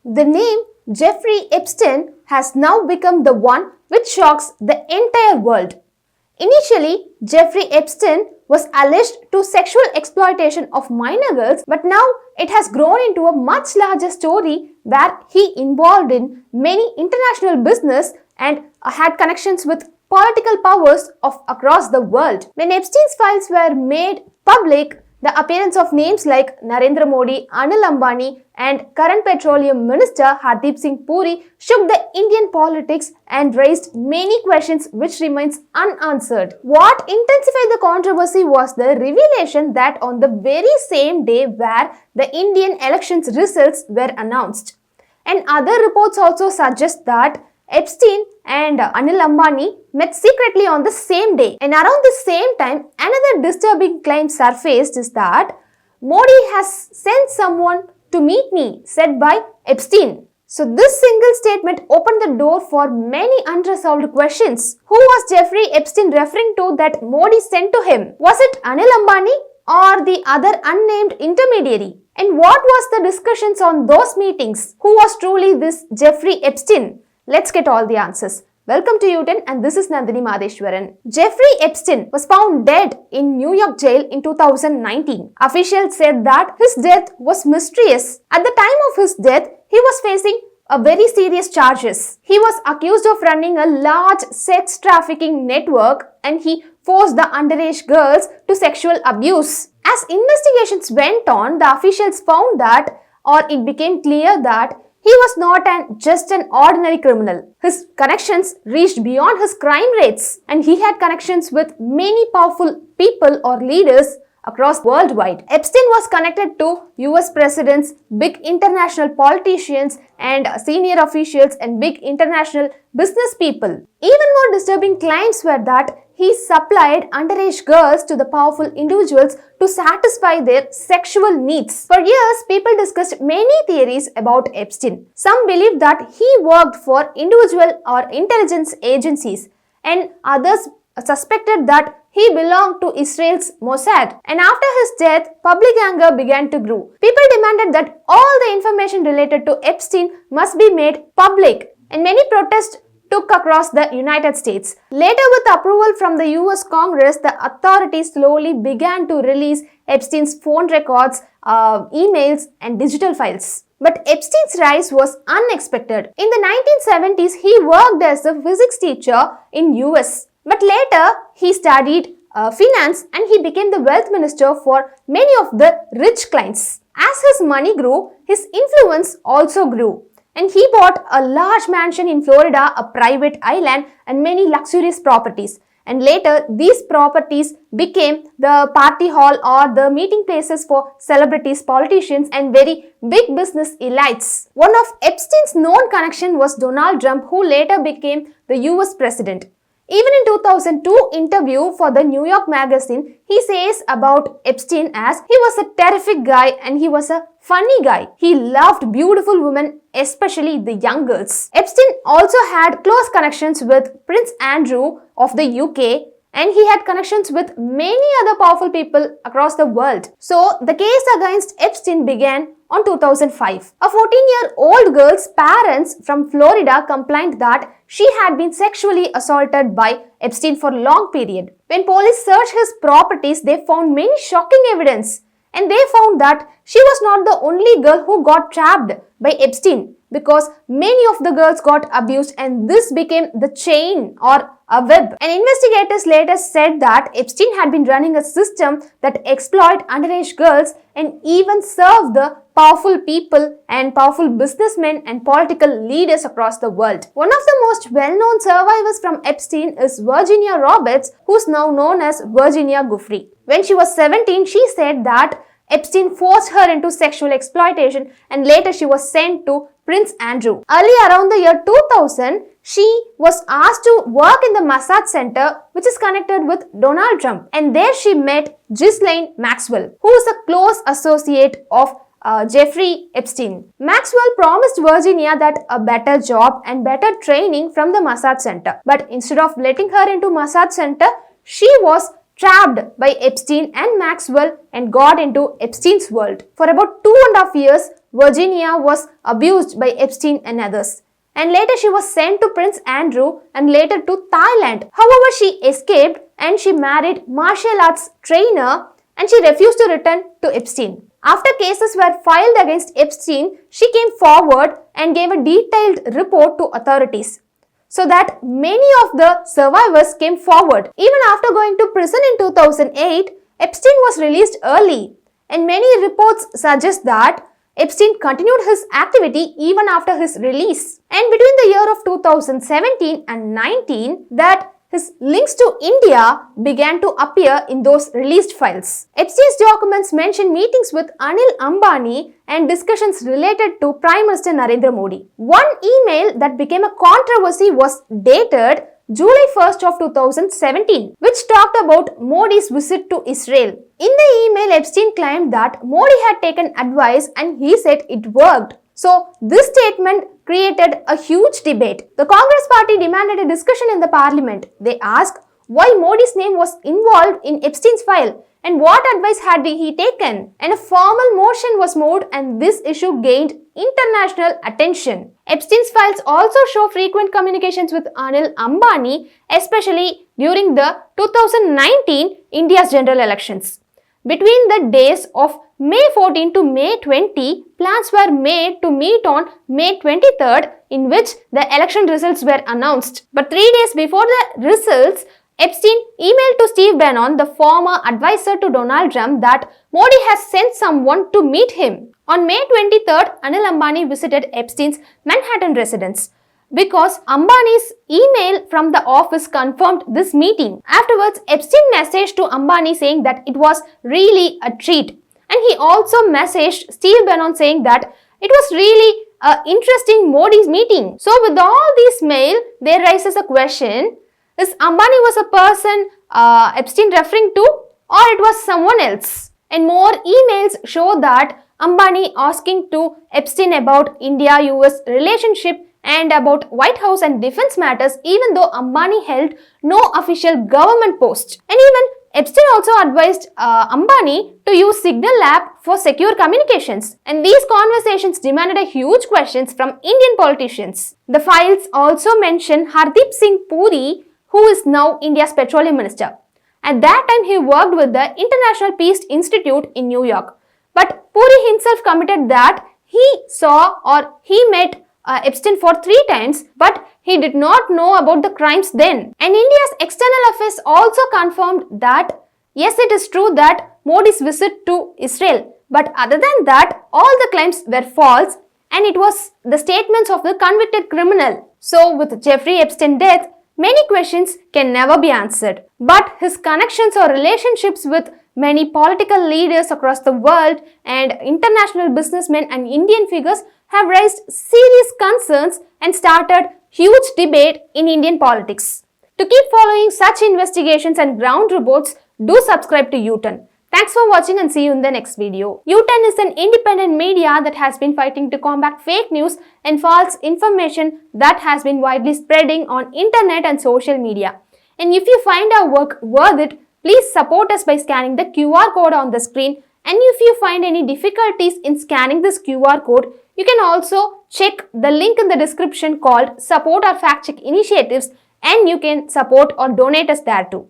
The name Jeffrey Epstein has now become the one which shocks the entire world. Initially, Jeffrey Epstein was alleged to sexual exploitation of minor girls, but now it has grown into a much larger story where he involved in many international business and had connections with political powers of across the world. When Epstein's files were made public, the appearance of names like Narendra Modi, Anil Ambani and current Petroleum Minister Hardeep Singh Puri shook the Indian politics and raised many questions which remains unanswered. What intensified the controversy was the revelation that on the very same day where the Indian elections results were announced. And other reports also suggest that Epstein and Anil Ambani met secretly on the same day. And around the same time, another disturbing claim surfaced is that Modi has sent someone to meet me, said by Epstein. So this single statement opened the door for many unresolved questions. Who was Jeffrey Epstein referring to that Modi sent to him? Was it Anil Ambani or the other unnamed intermediary? And what was the discussions on those meetings? Who was truly this Jeffrey Epstein? Let's get all the answers. Welcome to YouTurn and this is Nandini Madheshwaran. Jeffrey Epstein was found dead in New York jail in 2019. Officials said that his death was mysterious. At the time of his death, he was facing a very serious charges. He was accused of running a large sex trafficking network and he forced the underage girls to sexual abuse. As investigations went on, the officials found that, or it became clear that, he was not just an ordinary criminal. His connections reached beyond his crime rates and he had connections with many powerful people or leaders across worldwide. Epstein was connected to US presidents, big international politicians and senior officials and big international business people. Even more disturbing claims were that he supplied underage girls to the powerful individuals to satisfy their sexual needs. For years, people discussed many theories about Epstein. Some believed that he worked for individual or intelligence agencies, and others suspected that he belonged to Israel's Mossad. And after his death, public anger began to grow. People demanded that all the information related to Epstein must be made public, and many protests took across the United States. Later, with approval from the US Congress, the authorities slowly began to release Epstein's phone records, emails and digital files. But Epstein's rise was unexpected. In the 1970s, he worked as a physics teacher in US. But later, he studied finance and he became the wealth minister for many of the rich clients. As his money grew, his influence also grew. And he bought a large mansion in Florida, a private island and many luxurious properties. And later, these properties became the party hall or the meeting places for celebrities, politicians and very big business elites. One of Epstein's known connection was Donald Trump, who later became the US president. Even in 2002 interview for the New York magazine, he says about Epstein as he was a terrific guy and he was a funny guy. He loved beautiful women, especially the young girls. Epstein also had close connections with Prince Andrew of the UK and he had connections with many other powerful people across the world. So the case against Epstein began on 2005. A 14-year-old girl's parents from Florida complained that she had been sexually assaulted by Epstein for a long period. When police searched his properties, they found many shocking evidence. And they found that she was not the only girl who got trapped by Epstein, because many of the girls got abused and this became the chain or a web. And investigators later said that Epstein had been running a system that exploited underage girls and even served the powerful people and powerful businessmen and political leaders across the world. One of the most well-known survivors from Epstein is Virginia Roberts, who is now known as Virginia Giuffre. When she was 17, she said that Epstein forced her into sexual exploitation and later she was sent to Prince Andrew. Early around the year 2000, she was asked to work in the massage center which is connected with Donald Trump, and there she met Ghislaine Maxwell, who is a close associate of Jeffrey Epstein. Maxwell promised Virginia that a better job and better training from the massage center, but instead of letting her into massage center, she was trapped by Epstein and Maxwell and got into Epstein's world. For about 2.5 years, Virginia was abused by Epstein and others. And later she was sent to Prince Andrew and later to Thailand. However, she escaped and she married martial arts trainer and she refused to return to Epstein. After cases were filed against Epstein, she came forward and gave a detailed report to authorities, so that many of the survivors came forward. Even after going to prison in 2008, Epstein was released early, and many reports suggest that Epstein continued his activity even after his release. And between the year of 2017 and 19, that his links to India began to appear in those released files. Epstein's documents mention meetings with Anil Ambani and discussions related to Prime Minister Narendra Modi. One email that became a controversy was dated July 1st of 2017, which talked about Modi's visit to Israel. In the email, Epstein claimed that Modi had taken advice and he said it worked. So, this statement created a huge debate. The Congress party demanded a discussion in the parliament. They asked why Modi's name was involved in Epstein's file and what advice had he taken. And a formal motion was moved and this issue gained international attention. Epstein's files also show frequent communications with Anil Ambani, especially during the 2019 India's general elections. Between the days of May 14 to May 20, plans were made to meet on May 23rd, in which the election results were announced. But 3 days before the results, Epstein emailed to Steve Bannon, the former advisor to Donald Trump, that Modi has sent someone to meet him. On May 23rd, Anil Ambani visited Epstein's Manhattan residence, because Ambani's email from the office confirmed this meeting. Afterwards, Epstein messaged to Ambani saying that it was really a treat. And he also messaged Steve Bannon saying that it was really an interesting Modi's meeting. So with all these mail, there rises a question, is Ambani was a person Epstein referring to, or it was someone else? And more emails show that Ambani asking to Epstein about India-US relationship and about White House and defense matters, even though Ambani held no official government post. And even Epstein also advised Ambani to use Signal app for secure communications. And these conversations demanded a huge questions from Indian politicians. The files also mention Hardeep Singh Puri, who is now India's petroleum minister. At that time, he worked with the International Peace Institute in New York. But Puri himself committed that he saw or he met Epstein for 3 times, but he did not know about the crimes then. And India's external affairs also confirmed that yes, it is true that Modi's visit to Israel, but other than that, all the claims were false and it was the statements of the convicted criminal. So with Jeffrey Epstein's death, many questions can never be answered. But his connections or relationships with many political leaders across the world and international businessmen and Indian figures have raised serious concerns and started huge debate in Indian politics. To keep following such investigations and ground reports, do subscribe to YouTurn. Thanks for watching and see you in the next video. YouTurn is an independent media that has been fighting to combat fake news and false information that has been widely spreading on internet and social media. And if you find our work worth it, please support us by scanning the QR code on the screen. And if you find any difficulties in scanning this QR code, you can also check the link in the description called Support or Fact Check Initiatives, and you can support or donate us there too.